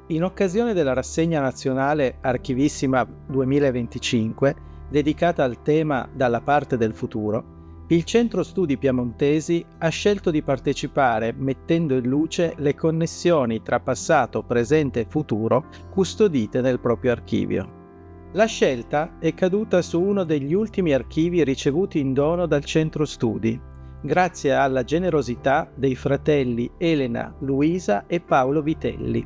In occasione della rassegna nazionale Archivissima 2025, dedicata al tema Dalla parte del futuro, il Centro Studi Piemontesi ha scelto di partecipare mettendo in luce le connessioni tra passato, presente e futuro custodite nel proprio archivio. La scelta è caduta su uno degli ultimi archivi ricevuti in dono dal Centro Studi, grazie alla generosità dei fratelli Elena, Luisa e Paolo Vitelli,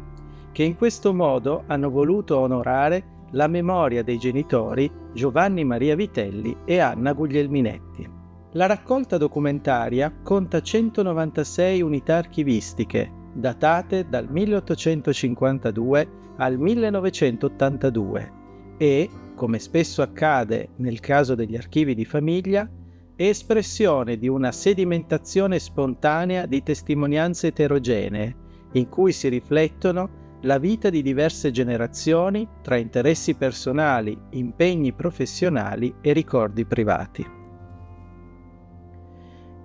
che in questo modo hanno voluto onorare la memoria dei genitori Giovanni Maria Vitelli e Anna Guglielminetti. La raccolta documentaria conta 196 unità archivistiche, datate dal 1852 al 1982 e, come spesso accade nel caso degli archivi di famiglia, è espressione di una sedimentazione spontanea di testimonianze eterogenee, in cui si riflettono la vita di diverse generazioni tra interessi personali, impegni professionali e ricordi privati.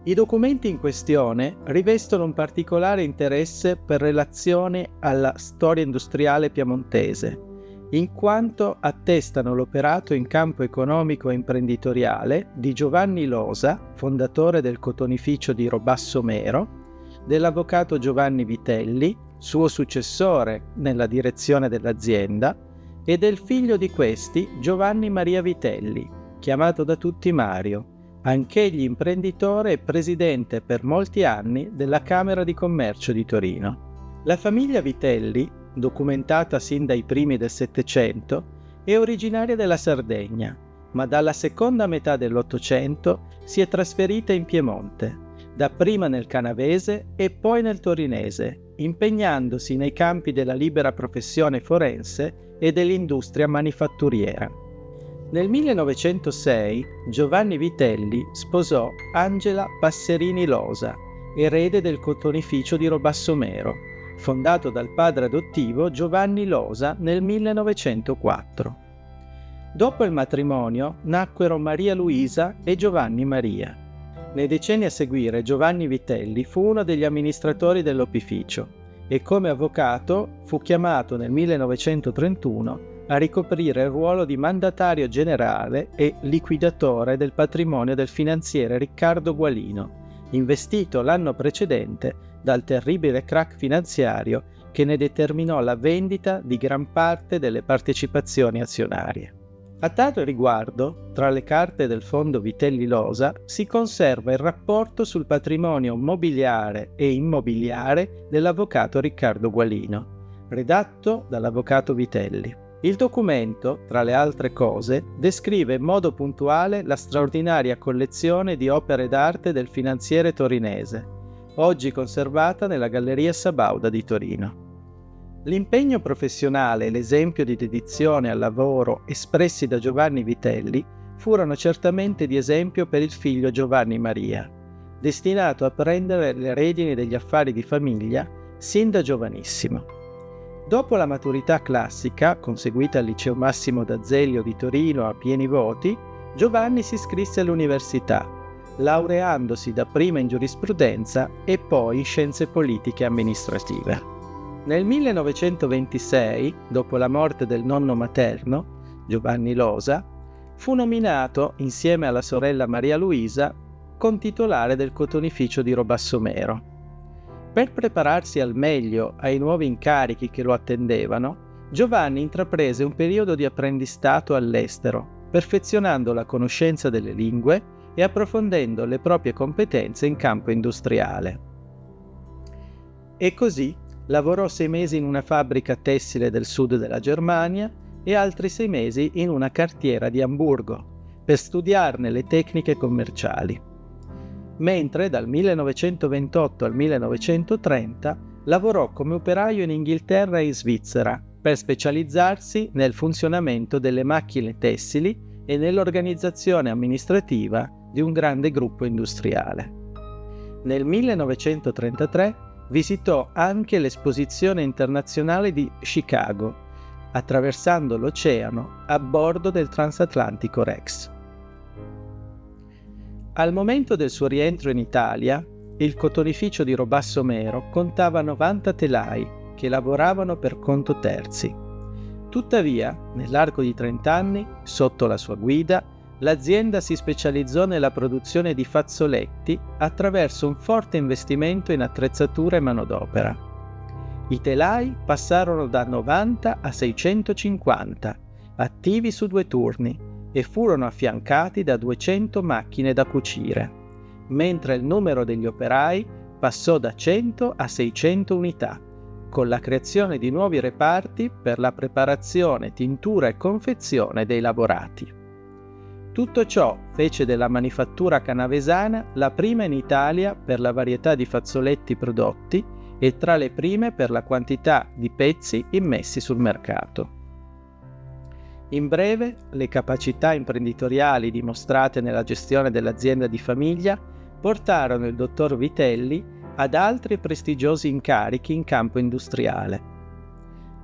I documenti in questione rivestono un particolare interesse per relazione alla storia industriale piemontese, in quanto attestano l'operato in campo economico e imprenditoriale di Giovanni Losa, fondatore del cotonificio di Robassomero, dell'avvocato Giovanni Vitelli, suo successore nella direzione dell'azienda, e del figlio di questi, Giovanni Maria Vitelli, chiamato da tutti Mario, anch'egli imprenditore e presidente per molti anni della Camera di Commercio di Torino. La famiglia Vitelli, documentata sin dai primi del Settecento, è originaria della Sardegna, ma dalla seconda metà dell'Ottocento si è trasferita in Piemonte, dapprima nel canavese e poi nel torinese, impegnandosi nei campi della libera professione forense e dell'industria manifatturiera. Nel 1906 Giovanni Vitelli sposò Angela Passerini Losa, erede del cotonificio di Robassomero, fondato dal padre adottivo Giovanni Losa nel 1904. Dopo il matrimonio nacquero Maria Luisa e Giovanni Maria. Nei decenni a seguire Giovanni Vitelli fu uno degli amministratori dell'opificio e come avvocato fu chiamato nel 1931 a ricoprire il ruolo di mandatario generale e liquidatore del patrimonio del finanziere Riccardo Gualino, investito l'anno precedente dal terribile crack finanziario che ne determinò la vendita di gran parte delle partecipazioni azionarie. A tale riguardo, tra le carte del fondo Vitelli Losa si conserva il rapporto sul patrimonio mobiliare e immobiliare dell'avvocato Riccardo Gualino, redatto dall'avvocato Vitelli. Il documento, tra le altre cose, descrive in modo puntuale la straordinaria collezione di opere d'arte del finanziere torinese, oggi conservata nella Galleria Sabauda di Torino. L'impegno professionale e l'esempio di dedizione al lavoro espressi da Giovanni Vitelli furono certamente di esempio per il figlio Giovanni Maria, destinato a prendere le redini degli affari di famiglia sin da giovanissimo. Dopo la maturità classica, conseguita al Liceo Massimo d'Azeglio di Torino a pieni voti, Giovanni si iscrisse all'università, laureandosi dapprima in giurisprudenza e poi in scienze politiche e amministrative. Nel 1926, dopo la morte del nonno materno, Giovanni Losa, fu nominato, insieme alla sorella Maria Luisa, contitolare del cotonificio di Robassomero. Per prepararsi al meglio ai nuovi incarichi che lo attendevano, Giovanni intraprese un periodo di apprendistato all'estero, perfezionando la conoscenza delle lingue e approfondendo le proprie competenze in campo industriale. E così lavorò 6 mesi in una fabbrica tessile del sud della Germania e altri 6 mesi in una cartiera di Amburgo, per studiarne le tecniche commerciali. Mentre dal 1928 al 1930 lavorò come operaio in Inghilterra e in Svizzera per specializzarsi nel funzionamento delle macchine tessili e nell'organizzazione amministrativa di un grande gruppo industriale. Nel 1933 visitò anche l'Esposizione internazionale di Chicago, attraversando l'oceano a bordo del transatlantico Rex. Al momento del suo rientro in Italia, il cotonificio di Robassomero contava 90 telai che lavoravano per conto terzi. Tuttavia, nell'arco di 30 anni, sotto la sua guida, l'azienda si specializzò nella produzione di fazzoletti attraverso un forte investimento in attrezzature e manodopera. I telai passarono da 90 a 650, attivi su 2 turni, e furono affiancati da 200 macchine da cucire, mentre il numero degli operai passò da 100 a 600 unità, con la creazione di nuovi reparti per la preparazione, tintura e confezione dei lavorati. Tutto ciò fece della manifattura canavesana la prima in Italia per la varietà di fazzoletti prodotti e tra le prime per la quantità di pezzi immessi sul mercato. In breve, le capacità imprenditoriali dimostrate nella gestione dell'azienda di famiglia portarono il dottor Vitelli ad altri prestigiosi incarichi in campo industriale.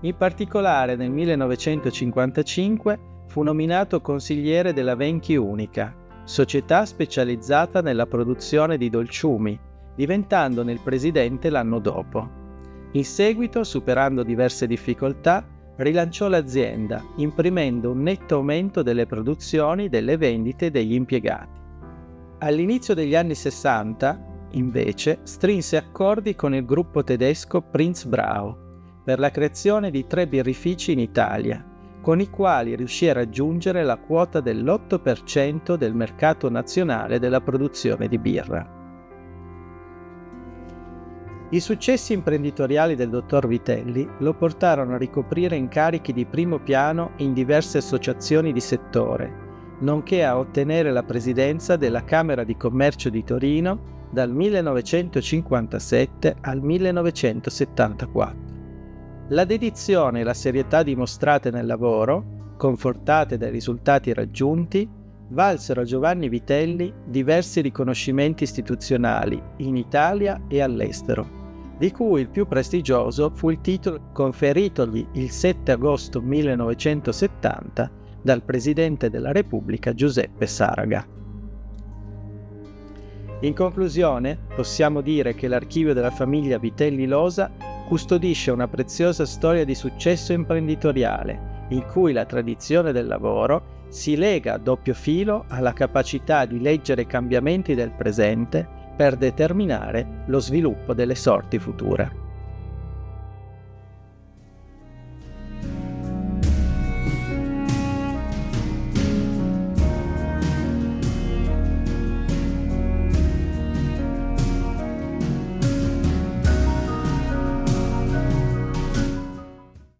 In particolare nel 1955 fu nominato consigliere della Venchi Unica, società specializzata nella produzione di dolciumi, diventandone il presidente l'anno dopo. In seguito, superando diverse difficoltà, rilanciò l'azienda, imprimendo un netto aumento delle produzioni, delle vendite e degli impiegati. All'inizio degli anni 60, invece, strinse accordi con il gruppo tedesco Prinz Brau per la creazione di 3 birrifici in Italia, con i quali riuscì a raggiungere la quota dell'8% del mercato nazionale della produzione di birra. I successi imprenditoriali del dottor Vitelli lo portarono a ricoprire incarichi di primo piano in diverse associazioni di settore, nonché a ottenere la presidenza della Camera di Commercio di Torino dal 1957 al 1974. La dedizione e la serietà dimostrate nel lavoro, confortate dai risultati raggiunti, valsero a Giovanni Vitelli diversi riconoscimenti istituzionali in Italia e all'estero, di cui il più prestigioso fu il titolo conferitogli il 7 agosto 1970 dal Presidente della Repubblica Giuseppe Saraga. In conclusione, possiamo dire che l'archivio della famiglia Vitelli Losa custodisce una preziosa storia di successo imprenditoriale, in cui la tradizione del lavoro si lega a doppio filo alla capacità di leggere i cambiamenti del presente per determinare lo sviluppo delle sorti future.